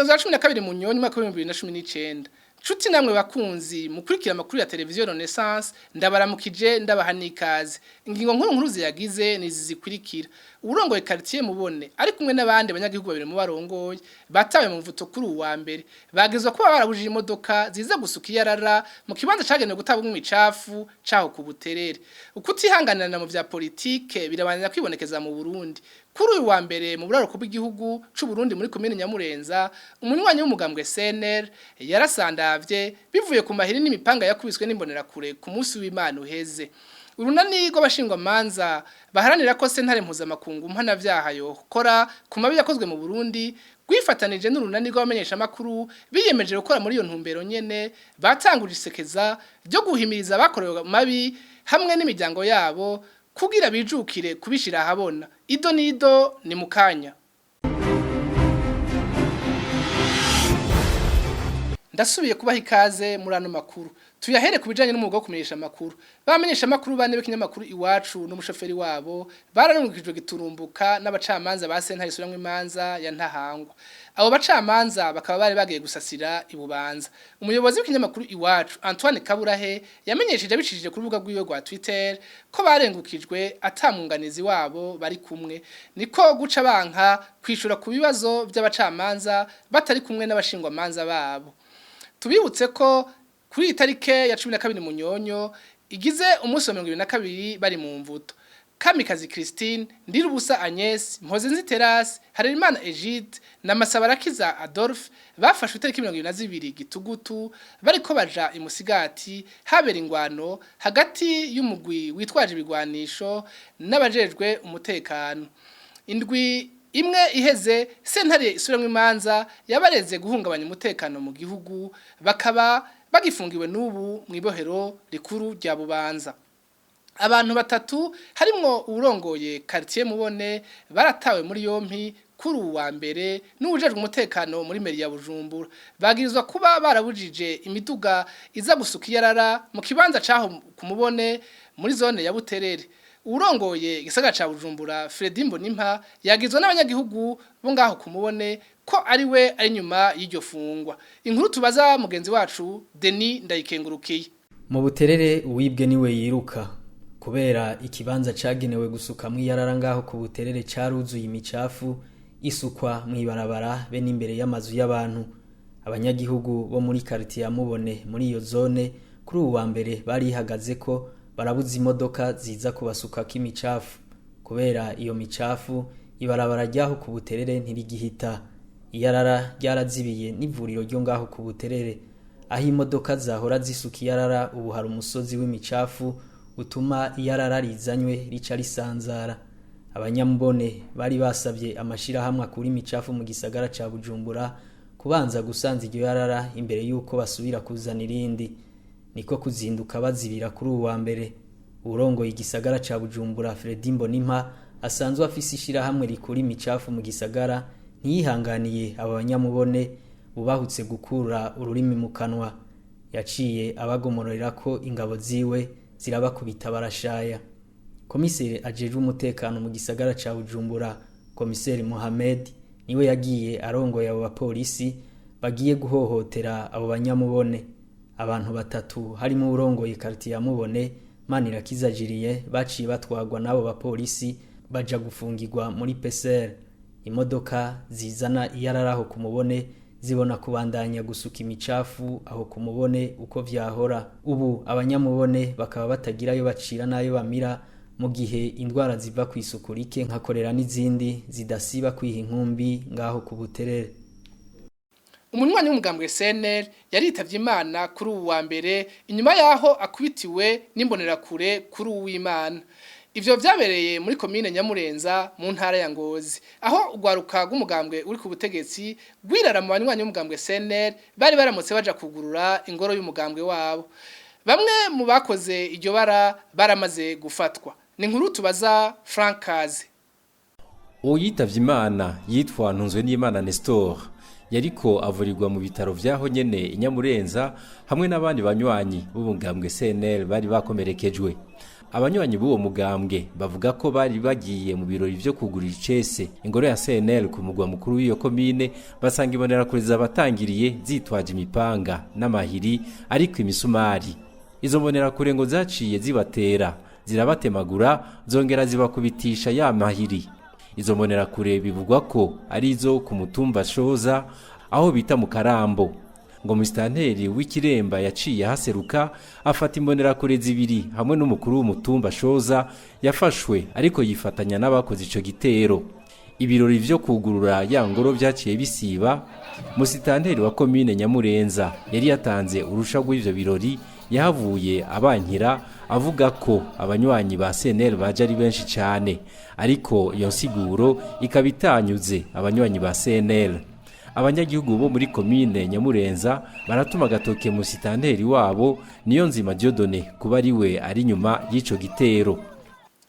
Igenekerezo ya 12 mu nyoni mwaka wa 2019. Nshuti namwe bakunzi mukurikira amakuru ya televiziyo Renaissance ndabaramukije ndabaha n'ikaze. Ingingo nkuru ziyagize nizi zikurikira. Urongoye quartier mubone ari kumwe n'abandi banyagihugu babiri mu barongoye batawe mu mvuto kuri uwa mbere bagezwa kuba barabujije imodoka ziza gusuka iyarara mu kibanza cagenewe gutabwa imicafu caho ku Buterere. Ukutihanganana mu vya politike birabanira kwibonekeza mu Burundi. Kuri uyu wa mbere mu buraro bw'igihugu c'u Burundi muri komine Nyamurenza umunywanyi w'umugambwe CNL yarasandavye bivuye ku mahiri n'imipanga yakubiswe n'imbonera kure ku munsi w'Imana uheze. Urunani rw'abashingwa manza baharanira ko sentare mpuzamakungu mpanavyaha yokora ku mabi yakozwe mu Burundi gwifatanije n'urunani rw'abamenyesha makuru biyemeje gukora muri iyo ntumbero nyene batanguje isekeza ryo guhimiriza abakorewe mabi hamwe n'imiryango yabo kugira bijukire kubishira habona. Ido nido ni mukanya. Ndasubiye kubaha ikaze muri ano makuru. Tuyahere kubijanye n'umwuga wo kumenyesha makuru. Bamenyesha makuru bane b'ikinyamakuru iwacu n'umushoferi wabo bararungikijwe giturumbuka n'abacamanza ba sentare isuramwe imanza ya Ntahangwa. Abo bacamanza bakaba bari bagiye gusasira ibubanza. Umuyobozi w'ikinyamakuru iwacu Antoine Kaburahe yamenyesheje abicishije ku rubuga rw'iwe rwa Twitter ko barengukijwe atamunganizi wabo bari kumwe. Niko guca banka kwishura ku bibazo by'abacamanza batari kumwe n'abashingwa manza babo. Tubibutse ko kuri itarike ya 12 munyonyo igize umunsi wa 22 bari mu mvuto. Kamikazi Christine, Ndirubusa Agnes, Mpozenzi Terrace, Harerimana Egide na Masabarakiza Adolphe bafashwe itariki 22 gitugutu bariko baja imusigati habera ingwano hagati y'umugwi witwaje ibigwanisho n'abajejwe umutekano. Indwi imwe iheze sentare isuramwe imanza yabareze guhungabanya umutekano mu gihugu bakaba bagifungiwe n'ubu mwibohero rikuru rya Bubanza. Abantu batatu harimwo urongoye quartier mubone baratawe muri yompi kuri uwa mbere n'ubujejwe umutekano muri meri ya Bujumbura. Bagirizwa kuba barabujije imiduga iza gusuka iyarara mu kibanza caho kumubone muri zone ya Buterere. Urongoye gisagara ca Bujumbura Fredy Mbonimpa yagizwe n'abanyagihugu bo ngaho kumubone ko ari we ari nyuma y'iryo fungwa. Inkuru tubaza mugenzi wacu Denis Ndayikengurukiye. Mu Buterere uwibwe niwe yiruka kubera ikibanza cagenewe gusuka mwiyarara ngaho ku Buterere caruzuye imicafu isukwa mwibarabara be n'imbere y'amazu y'abantu. Abanyagihugu bo muri quartier ya Mubone muri iyo zone kuri uwa mbere bari hagaze ko barabuza imodoka ziza kubasuka k'imicafu kubera iyo micafu ibarabara ryaho ku Buterere ntirigihita. Iyarara ryarazibiye n'ivuriro ryo ngaho ku Buterere aho imodoka zahora zisuka iyarara ubu hari umusozi w'imicafu utuma iyarara rizanywe rica risanzara. Abanyamubone bari basabye amashira hamwe kuri imicafu mu gisagara ca Bujumbura kubanza gusanza iryo yarara imbere yuko basubira kuzana irindi. Niko kuzinduka bazibira kuri uwa mbere. Urongoye igisagara ca Bujumbura Fredy Mbonimpa asanzwe afise ishira hamwe rikuri imicafu mu gisagara ntiyihanganiye aba banyamubone bubahutse gukura ururimi mu kanwa. Yaciye abagomororera ko ingabo ziwe zirabakubita barashaya. Komiseri ajejwe umutekano mu gisagara ca Bujumbura Komiseri Mohamed niwe yagiye arongoye abo bapolisi bagiye guhohotera abo banyamubone. Abantu batatu harimo urongoye quartier ya Mubone Manirakiza Jiriye baciye batwagwa nabo bapolisi baja gufungirwa muri PCR. Imodoka zizana iyararaho kumubone zibona kubandanya gusuka imicafu aho kumubone uko vyahora. Ubu abanyamubone bakaba batagirayo bacira nayo bamira mu gihe indwara ziva kw'isuku rike nka kolera n'izindi zidasiba kwiha inkumbi ngaho ku Buterere. Umunywanyi w'umugambwe CNL yaritavye Imana kuri uwa mbere inyuma yaho akubitiwe n'imbonera kure kuri uw'Imana. Ivyo vyabereye muri komine Nyamurenza mu ntara ya Ngozi aho ugwaruka rw'umugambwe uri ku butegetsi gwirara mu banywanyi w'umugambwe CNL bari baramutse baja kugurura ingoro y'umugambwe wabo. Bamwe mu bakoze iryo bara baramaze gufatwa. Ni inkuru tubaza Frank Kaze. Uyitavye Imana yitwa Ntunzwe n'Imana Nestor yariko avurirwa mu bitaro vyaho nyene Inyamurenza hamwe n'abandi banywanyi b'umugambwe CNL bari bakomerekejwe. abanywanyi b'uwo mugambwe bavuga ko bari bagiye mu birori vyo kugurira icese ingoro ya CNL ku mugwa mukuru w'iyo komine, basanga imbonerakure zabatangiriye zitwaje imipanga n'amahiri ariko imisumari. Izo mbonerakure ngo zaciye zibatera, zirabatemagura, zongera zibakubitisha ya mahiri. Izo mbonerakure bivugwa ko ari izo ku mutumba Shoza aho bita mu Karambo. Ngo musitanteri w'Ikiremba yaciye haseruka afata imbonerakure zibiri hamwe n'umukuru w'umutumba Shoza yafashwe ariko yifatanya n'abakoze ico gitero. Ibirori vyo kugurura ya ngoro vyaciye bisiba. Musitanteri wa komine Nyamurenza yari yatanze urusha rw'ivyo birori, yahavuye abankira avuga ko abanywanyi ba CNL baje ari benshi cyane, ariko iyo nsiguro ikabitanyuze abanywanyi ba CNL. Abanyagihugu bo muri komine Nyamurenza baratuma gatoke musitanteri wabo Niyonzima Dieudonné kuba ari we ari nyuma y'ico gitero.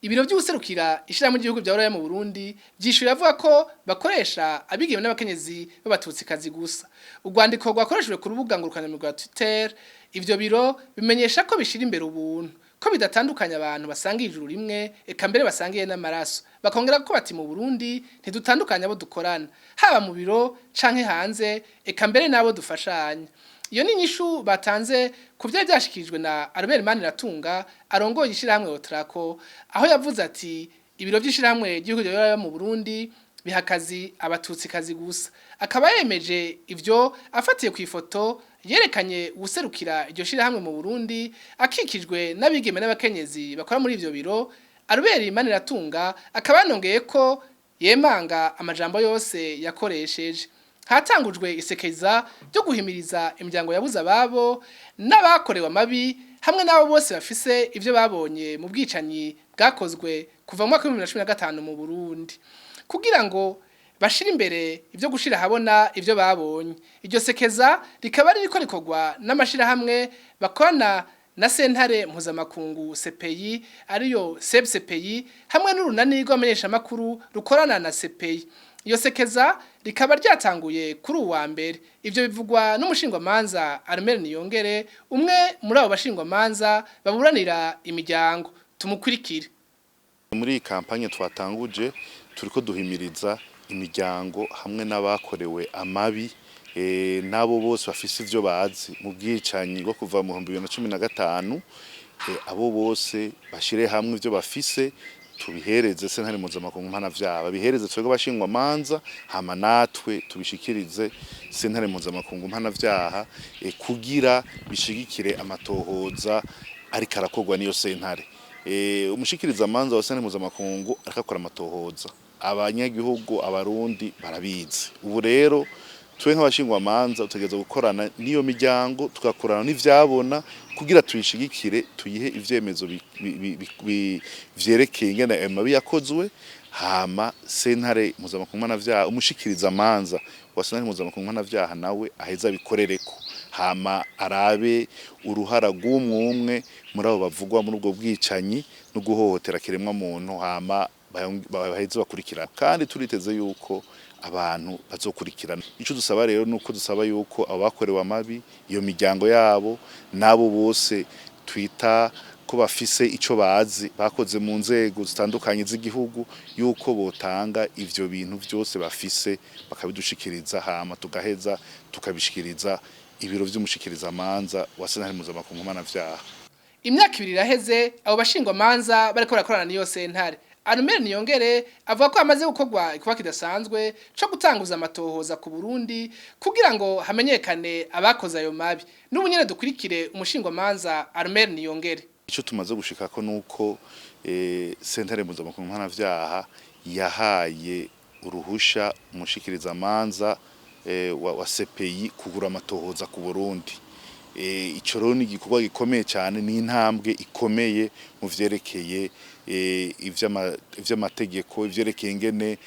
Ibiro by'userukira ishira mu gihugu bya mu Burundi byishura avuga ko bakoresha abigeme n'abakenyezi b'abatutsi kazi gusa. Urwandiko rwakoreshejwe ku rubuga ngurukanabumenyi rwa Twitter, ivyo biro bimenyesha ko bishira imbere ubuntu, ko bidatandukanya abantu basanga ijuru rimwe, eka mbere basangiye n'amaraso. Bakongera ko bati mu Burundi ntidutandukanya abo dukorana, haba mu biro canke hanze, eka mbere nabo dufashanya. Iyo ni nyishu batanze kuvya byashikirijwe na Albert Maniratunga arongoye ishirahamwe Otrako, aho yavuze ati ibiro by'ishirahamwe igihugu cyo mu Burundi bihakazi abatutsi kazi gusa. Akaba yemeje ivyo afatiye ku ifoto yerekanye userukira iryo shirahamwe mu Burundi akikijwe n'abigeme n'abakenyezi bakora muri ivyo biro. Albert Maniratunga akaba yanongeye ko yemanga amajambo yose yakoresheje. Hatangujwe isekeza ryo guhimiriza imiryango yabuze ababo n'abakorewe amabi hamwe n'abo bose bafise ivyo babonye mu bwicanyi bwakozwe kuva mu mwaka wa 2015 mu Burundi, kugira ngo bashira imbere ivyo gushira habona ivyo babonye. Iryo sekeza rikaba ririko rikorwa n'amashira hamwe bakorana na sentare mpuzamakungu CPI ariyo CPI hamwe n'urunani rw'amenyesha makuru rukorana na CPI. Iyo sekeza rikaba ryatanguye kuri uwa mbere. Ivyo bivugwa n'umushingwamanza Armel Niyongere, umwe muri abo bashingwamanza baburanira imiryango. Tumukurikire. Muri iyi kampanye twatanguje turiko duhimiriza imiryango hamwe n'abakorewe amabi nabo bose bafise ivyo bazi mu bwicanyi bwo kuva mu 2015, abo bose bashire hamwe ivyo bafise tubihereze sentare mpuzamakungu mpanavyaha, bihereze twebwe abashingwamanza, hama natwe tubishikirize sentare mpuzamakungu mpanavyaha kugira bishigikire amatohoza ariko arakorwa niyo sentare. Umushikiriza amanza wa sentare mpuzamakungu arakora amatohoza, abanyagihugu abarundi barabizi. Ubu rero twe nk'abashingwamanza utegeza gukorana niyo miryango, tugakorana n'ivyabona kugira tuyishigikire, tuyihe ivyemezo vyerekeye ingene amabi yakozwe, hama sentare mpuzamakungu mpanavyaha umushikiriza amanza wa sentare mpuzamakungu mpanavyaha nawe aheza bikorereko, hama arabe uruhara rw'umwe muri abo bavugwa muri ubwo bwicanyi no guhohotera kiremwa muntu, hama baheze bakurikira. Kandi turiteze yuko abantu bazokurikirana. Ico dusaba rero nuko dusaba yuko abakorewe amabi iyo miryango yabo nabo bose twita ko bafise ico bazi bakoze mu nzego zitandukanye z'igihugu, yuko botanga ivyo bintu vyose bafise bakabidushikiriza, hama tugaheza tukabishikiriza ibiro vy'umushikiriza amanza wa sentare mpuzamakungu mpanavyaha. Imyaka 2 iraheze abo bashingwamanza bariko barakorana niyo sentare. Armel Niyongere avuga ko amaze gukorwa ikuba kidasanzwe cyo gutanguza amatohoza ku Burundi kugira ngo hamenyekane abakoze ayo mabi. N'ubunyene dukurikire umushingwamanza Armel Niyongere. Ico tumaze gushikako nuko sentare mpuzamakungu mpanavyaha yahaye uruhusha umushikiriza amanza wa CPI kugura amatohoza ku Burundi. Ico rero ni igikorwa gikomeye cyane, ni intambwe ikomeye mu vyerekeye ivy'amategeko, ivyerekeye ingene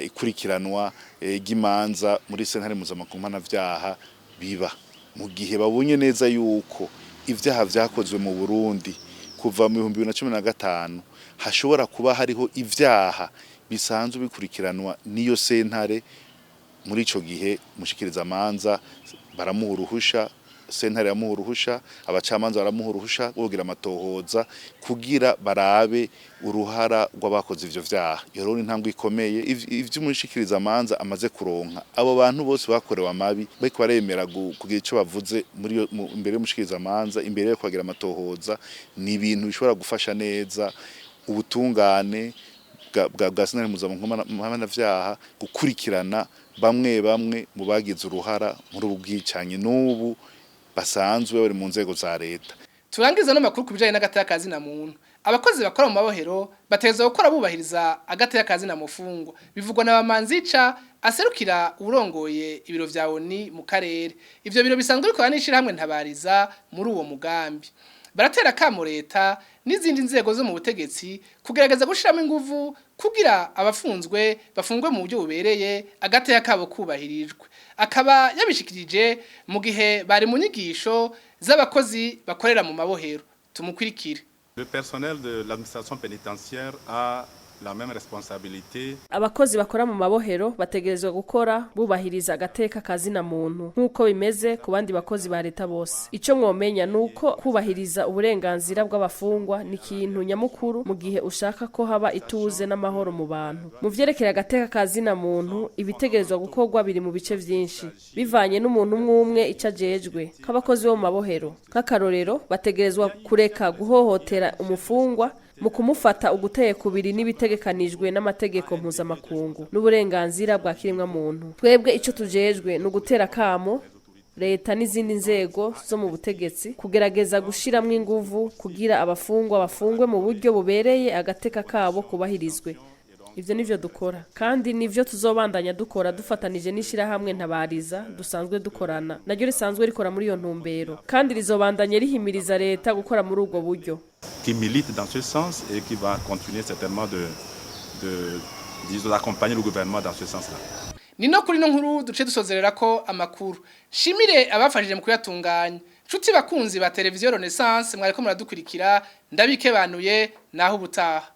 ikurikiranwa ry'imanza muri sentare mpuzamakungu mpanavyaha biba. Mu gihe babonye neza yuko ivyaha vyakozwe mu Burundi kuva mu 2015 hashobora kuba hariho ivyaha bisanzwe bikurikiranwa niyo sentare, muri ico gihe mushikiriza amanza baramuha uruhusha sentare yamuha uruhusha abacamanza baramuha uruhusha kugira amatohoza kugira barabe uruhara rw'abakoze ivyo vyaha iyo rero intambwe ikomeye ivyo umushikiriza amanza amaze kuronka abo bantu bose bakorewe amabi bariko baremera kugira ico bavuze muri imbere y'umushikiriza amanza imbere yo kwagira amatohoza ni ibintu bishobora gufasha neza ubutungane bwa sentare mpuzamahanga gukurikirana bamwe mu bagize uruhara muri ubu bwicanyi n'ubu basanzwe bari mu nzego za leta. Turangiza no makuru kubijanye n'agateka kazi na muntu. Abakozi bakora mu mabohero bateza gukora bubahiriza agateka kazi na mufungwa. Bivugwa na Bamanzica aserukira urongoye ibiro vya ONU mu karere. Ivyo biro bisanzwe bikora n'ishira hamwe ntabariza muri uwo mugambi. Baratera kamo leta n'izindi nzego zo mu butegetsi kugerageza gushiramo inguvu kugira abafunzwe bafungwe mu buryo bubereye agateka kabo kubahirijwe. Akaba yabishikirije mu gihe bari mu nyigisho z'abakozi bakorera mu mabohero. Tumukurikire. Le personnel de l'administration pénitentiaire a la même responsabilité. Abakozi bakora mu mabohero bategerezwa gukora bubahiriza agateka kazi na muntu nkuko bimeze ku bandi bakozi ba leta bose. Ico mwomenya nuko kubahiriza uburenganzira bw'abafungwa ni kintu nyamukuru mu gihe ushaka ko haba ituze n'amahoro mu bantu. Mu vyerekera agateka kazi na muntu ibitegerezwa gukorwa biri mu bice vyinshi bivanye n'umuntu umwe icajejwe k'abakozi bo mu mabohero. Nk'akarorero bategerezwa kureka guhohotera umufungwa mu kumufata uguteye kubiri n'ibitegekanijwe n'amategeko mpuzamakungu n'uburenganzira bwa kiremwa muntu. Twebwe ico tujejwe no gutera kamo leta n'izindi nzego zo mu butegetsi kugerageza gushiramwe inguvu kugira abafungwa bafungwe mu buryo bubereye agateka kabo kubahirizwe. Ivyo nivyo dukora kandi nivyo tuzobandanya dukora dufatanije n'ishira hamwe ntabariza dusanzwe dukorana naryo risanzwe rikora muri iyo ntumbero kandi rizobandanya rihimiriza leta gukora muri ubwo buryo qui milite dans ce sens et qui va continuer certainement d'accompagner le gouvernement dans ce sens-là. Nino kuri no nkuru duce dusozerera ko amakuru shimire abafashije mu kuyatunganya nshuti bakunzi ba televiziyo Renaissance mwariko muradukurikira ndabikebanuye naho ubutaha.